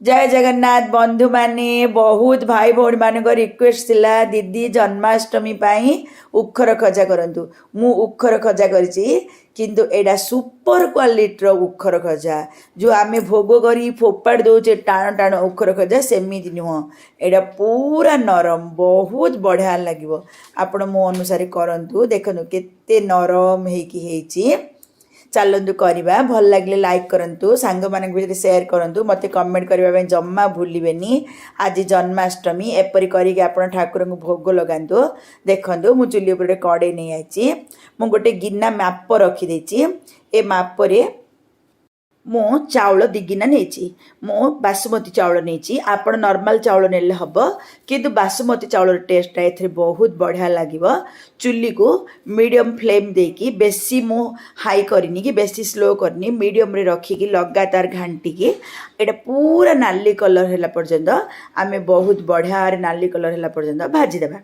जय जगन्नाथ बंधु माने बहुत भाई भौणी मान रिक्वेस्ट थिला दीदी जन्माष्टमी पाई उखर खजा करंतु मु उखर खजा करची किंतु एडा सुपर क्वालिटी उखर खजा जो आमे भोग करी फोपाड़ दौचे टाण टाण उखर खजा सेमिति नुह एडा पूरा नरम बहुत बढ़िया लगिवो आपण मो अनुसार करंतु देखनु केते नरम हेकी हेची चलतु करवा भल लगे लाइक करूँ सांग मान भीतर सेयार करूँ मत कमेंट करने जम्मा भूलें आज जन्माष्टमी एपरी करके आप ठाकुर को भोग लगातु देखु मु चुली उपर कड़े नहीं आई मु गोटे गिना माप रखीदे ए मापरे मो चाउल दिगिना नहीं मो बासुमती चाउल नहीं आप नॉर्मल चाउल नेले हम किंतु बासुमती चाउल टेस्ट ए बहुत बढ़िया लगे चुली को मीडियम फ्लेम देकी बेसी मो हाई करनी कि बेसी स्लो करनी मीडियम रे रखिकी लगातार घांटिकी एटा पूरा नाली कलर है पर्यंत आमे बहुत बढ़िया नाली कलर है पर्यंत भाजीदेवा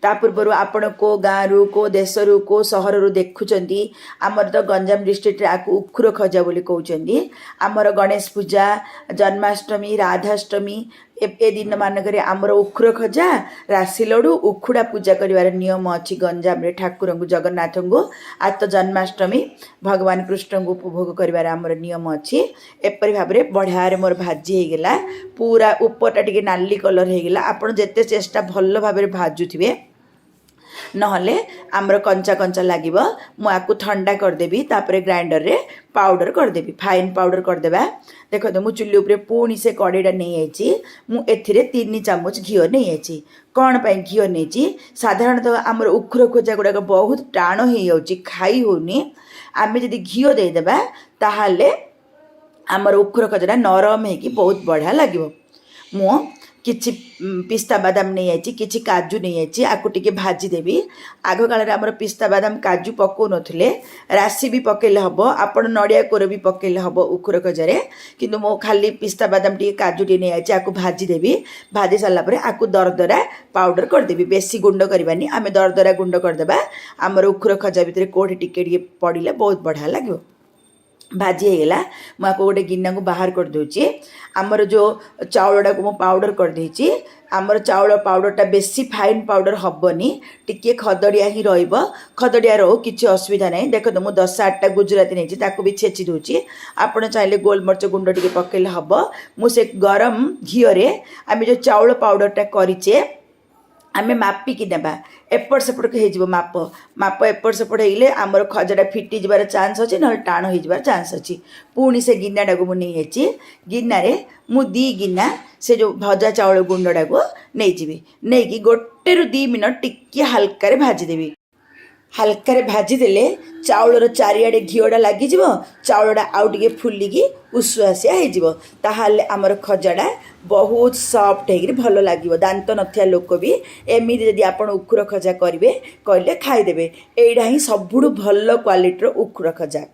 ता पूर्व आपण को गाँव को देश रु को सहर रु देखुंती आमर तो गंजाम डिस्ट्रिक्ट आपको उखुर खजा बोली कहते आमर गणेश पूजा जन्माष्टमी राधाष्टमी ए दिन मानक आमर उखुर खजा राशि लडू उखुड़ा पूजा कर नियम अच्छी गंजाम रे ठाकुर को जगन्नाथ को आज तो जन्माष्टमी भगवान कृष्ण को उपभोग कर आमर नियम अच्छी एपरी भाव में बढ़िया मोर भाजी होगला पूरा उपरटा टिके नाली कलर होगला आपड़ जिते चेष्टा भल भाव में भाजुवे नहले आमर कंचा कंचा लगे मुझे ठंडा करदेवी तापर ग्राइंडर रे पाउडर करदेवी फाइन पाउडर करदेवा देखो मु चुली उपरे पुणी से कड़ेटा नहीं आई मुझे 3 चामच घी नहीं आई कौन पाई घी नहीं साधारणतः आमर उखुर खोजा गुड़ाक बहुत टाण हो खाई होनी आम जदि घी देदेबा ताहले आमर उखुर खोजा नरम हो बहुत बढ़िया लगे मु किछि पिस्ता बादाम नहीं आई किछि काजू नहीं आई आपको टिके भाजी देवी आग काल आमर पिस्ता बादाम काजू पकौ नथिले राशि भी पकेले हम आपण नड़िया कोर भी पकेले हम उखुर खजारे किंतु मो खाली पिस्ता बादाम टिके काजू टी नहीं आई आपको भाजी देवी भाजी सारा पर आपको दरदरा पाउडर करदेवी बेसी गुंड करवानी आम दरदरा गुंड करदेबा आमर उखुर खजा भितर कोठी टिके टिके पड़े बहुत बढ़िया लगे भाजी होगला मुझे गोटे गिना को बाहर कर दूची आमर जो चाउलटा को पाउडर कर देची आमर चाउल पाउडरटा बेसी फाइन पाउडर हेनी टिके खदड़िया ही खदड़िया रो किसी असुविधा नहीं देखो मुझे 10-8टा गुजराती नहीं भी छेची दूची आपड़ चाहिए गोलमरीच गुंड टिके पकेले हम मुझे गरम घीरे आम जो चाउल पाउडरटा करिचे आमे मापिकी नेबा एपट सेपट हो माप माप एपट सेपट होइले आमर खजाटा फिटी जबार चान्स अच्छे ना टाण हो जबार चान्स अच्छी पुणी से गिनाटा को मुझे गिनारे मु 2 गिना से जो भजा चाउल गुंडटा को नहीं कि 1-2 मिनट टिके हल्का भाजीदेवी हल्का भाजीदेले चाउलर चारिआडे घीटा लगी चाउलटा आउ टे फुलिकी उषुआसिया हो आमर खजाटा बहुत सफ्ट हो भल लगे दांत नथिया लोक भी एमती जदि आप उखुर खजा करेंगे कहले खाईदेवे एटा ही सबुठ भल क्वालिटीर उखुर खजा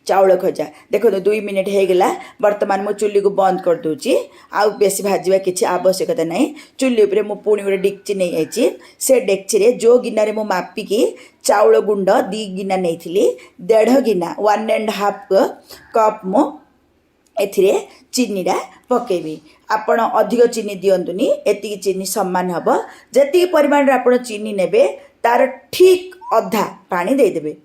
चाउल खजा देखो 2 मिनिट होगला बर्तमान मो चुली को बंद कर दूची आउ बेसी भाजवा किसी आवश्यकता नहीं चुली उपरे मो पुणी गोटे डेक्ची नहीं आई से डेक्ची रे जो गिनारे मो मापिकी चाउल गुंड 2 गिना नहीं 1.5 गिना 1.5 कप मो एथिरे चीनीटा पकेबी आपण अधिक चीनी दियंतुनी एतिकी चीनी सम्मान हम जति परिमाण आप चीनी नेबे तार ठीक अधा पानी देदेबे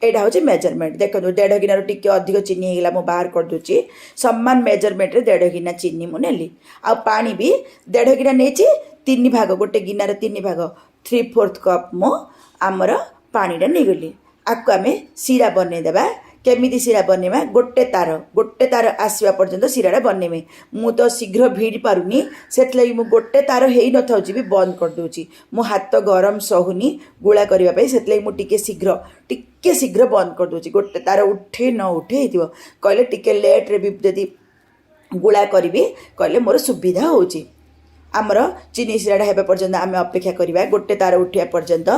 एटा हूँ मेजरमेंट देखो 1.5 गिनार टिके अधिक चीनी होगला मु बाहर कर दूची सम्मान मेजरमेंट रे 1.5 गिना चीनी मु नेली आ पानी भी 1.5 गिना नहीं 3 भाग गोटे गिनार 3 भाग 3/4 कप मो आमर पानीटा नहीं आपको आम सीरा बनईदेवा केमिति सीरा बनवा गोटे तार आसवा पर्यंत सीराटा बनइमे मु तो शीघ्र भिड़ पारुनी से मु गोटे तार हो न था भी बंद कर दूची मो हाथ गरम सहुनी गुला करने से मुझे शीघ्र बंद कर दूची गोटे तार उठे न उठे कहले टिके लेट रे भी जदि गुला करी कहले मोर सुविधा होची आमर चीनी सीराटा हेबा पर्यंत आम अपेक्षा करवा गोटे तार उठा पर्यंत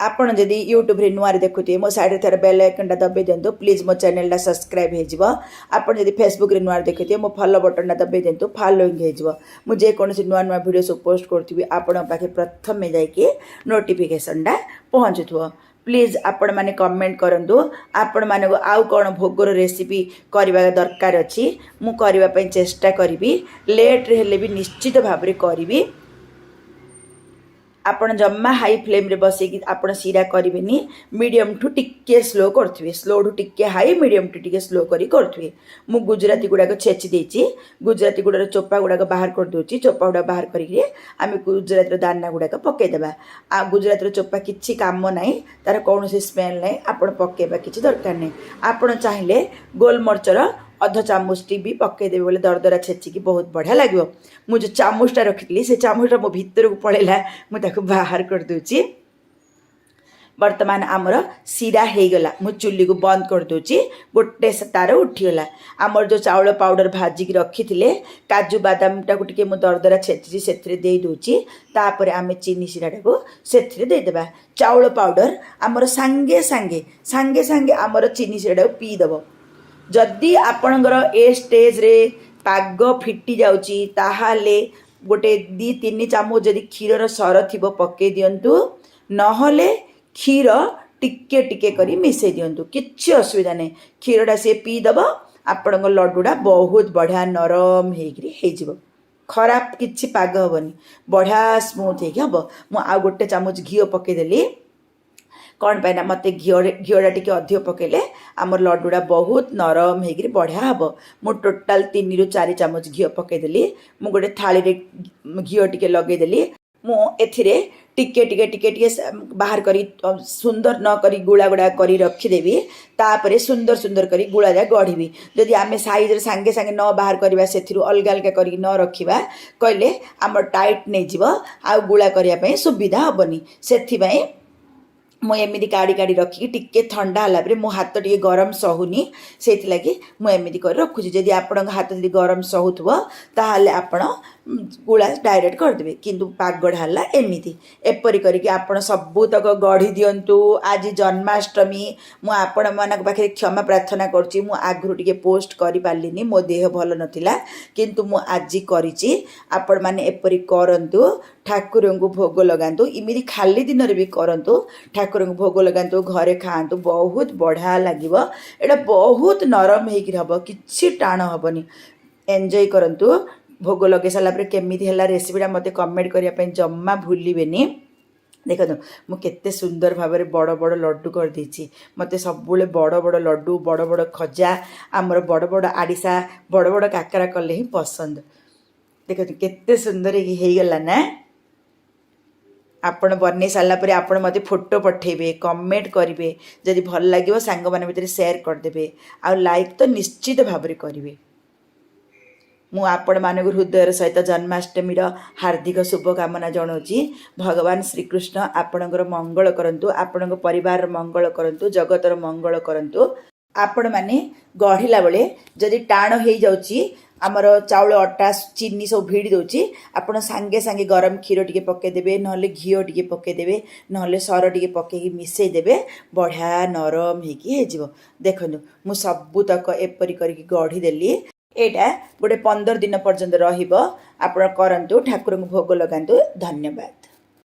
आपण जदि यूट्यूब रे नुआर देखुथे मो साइड रे थार बेल आइकन दबाई दिंतु प्लीज मो चैनल सब्सक्राइब हो आपण जदि फेसबुक रे नुआर देखुथे मो फॉलो बटन दबाई दिंतु फॉलोइंग हो मु जे कोनोसी नुआ नुआ वीडियो सब पोस्ट करथि आपण पाखे प्रथम में जाके नोटिफिकेशन पहुँचुथो प्लीज आपण माने कमेंट करंतु आपण माने आउ कौन भोगर रेसिपी करवा दरकार अच्छी मु करने चेष्टा करी लेट हेले भी निश्चित भाव में करी आपण जम्मा हाई फ्लेम रे बसैकी आपण सीरा करेनि मीडियम ठू टिके स्लो करुवे स्लो ठू टिके हाई मीडियम टू टिके स्लो करुवे मु गुजराती गुड़ाक छेची देची गुजराती गुड़ार चोपा गुड़ाक बाहर कर दूची चोपा गुड़ा बाहर करेंगे आम गुजराती दाना गुड़ाक पकईदेवा आ गुजराती चोपा किसी काम ना तार कौन स्मेल ना आपण पकेबा किसी दरकार नहीं आपण चाहिए गोलमरचर अध चामच भी पकईदेवे बोले दरदरा छेचिकी बहुत बढ़िया लगे मुझे चामचटा रखी से चामचटा मो भीतर को पड़ेगा मुझे बाहर कर दूची वर्तमान आमर सीरा होगला मु चुली को बंद कर दूची गोटे तार उठीगला आमर जो चाउल पाउडर भाजिक रखी थे काजू बादाम टाक टे दरदरा छेची से दूची तापर आम चीनी सीराटा को से देदेबा चाउल पाउडर आमर सांगे सांगे सांगे सांगे आमर चीनी सीराटा को पीदेव जदि आपणकर ए स्टेज रे पाग फिटी जाउची ताहाले गोटे 2-3 चामच जदि क्षीर सर थी पकई दिंतु नहले क्षीर टिके टिके करी मिसई दिंतु किछि असुविधा नहीं क्षीरटा सी पीदब आपण लड्डूटा बहुत बढ़िया नरम हो खराब किछि पाग हेनी बढ़िया स्मूथ हो हम आ गोटे चामच घी पकईदेली कौन पाइना मत घीटा टी अधिक पकेले आमर लड्डूटा बहुत नरम हो बढ़िया हम मु टोटाल 3 ରୁ 4 चामच घी पकईदेली मु गोटे थाली रे घी टी लगेदेली मु एथिरे टिके टिके टिके टिके बाहर करी सुंदर न करी गुड़ा गुड़ा करी रखीदेवी तापरे सुंदर सुंदर करी गुड़ा जा गढ़ी जदि आम साइज रे सांगे सांगे न बाहर करवा से अलग अलग करी न रखिबा कहले आम टाइट नहीं जीव आ गुड़ा करने सुविधा हेनी से मुझे काढ़ी काढ़ी रखिकी टिके ठंडा है पर मो हाथ टे गरम सहुनी से मुझे कर रखुची जदि आपण हाथ जब गरम सहुव ताहले आपण गुड़ा डायरेक्ट करदे किंतु पागड़ा है एमती एपरी करके आपण सबूतक गढ़ी दिंतु आज जन्माष्टमी मुझे मान पाखे क्षमा प्रार्थना करुच्ची आगु टे पोस्ट कर पार्लिनी मो देह भल नाला किंतु मु आज करी आपण मैंने एपरी करंतु ठाकुर को भोग लगातु इमिदी खाली दिन भी करंतु ठाकुर को भोग लगातु घरे खातु बहुत बढ़िया लगे एटा बहुत नरम हो कि टाण हेनी एंजॉय करंतु भोग लगे सारापर केमी है रेसिपीटा मत कमेंट करने जम्मा भूलिबेनी देखो मुझे सुंदर भाव में बड़ बड़ लड्डू कर देछि मत सब बड़ बड़ लड्डू बड़ बड़ खजा आमर बड़ बड़ आड़िशा बड़ बड़ काकरा कले ही पसंद देखो केते सुंदर होगला ना आपण बन सारापर आपण मत फोटो पठेबे कमेंट करेंगे जदि भल लगे सांग मान भीतर शेयर करदे आ लाइक तो निश्चित भाव में करेंगे मु आपण मान हृदय सहित जन्माष्टमी हार्दिक शुभकामना जनाऊँगी भगवान श्रीकृष्ण आपणकर मंगल करंतु आपण परिवार मंगल करंतु जगतर मंगल करंतु आपण माने गढ़िला बेले जदि टाण हो जाउची आमर चाउल अटा चीनी सब भिड़ी दूची आपण सांगे सांगे गरम क्षीर टी पकईदेवे ना घी टी पकईदेवे ना सर टी पकई मिसई देवे बढ़िया नरम हो देखु मु सबूतक एपरी करके गढ़ी देली एटा गोटे 15 दिन पर्यंत रहिबो आपण करंतु ठाकुर को भोग लगांतु धन्यवाद।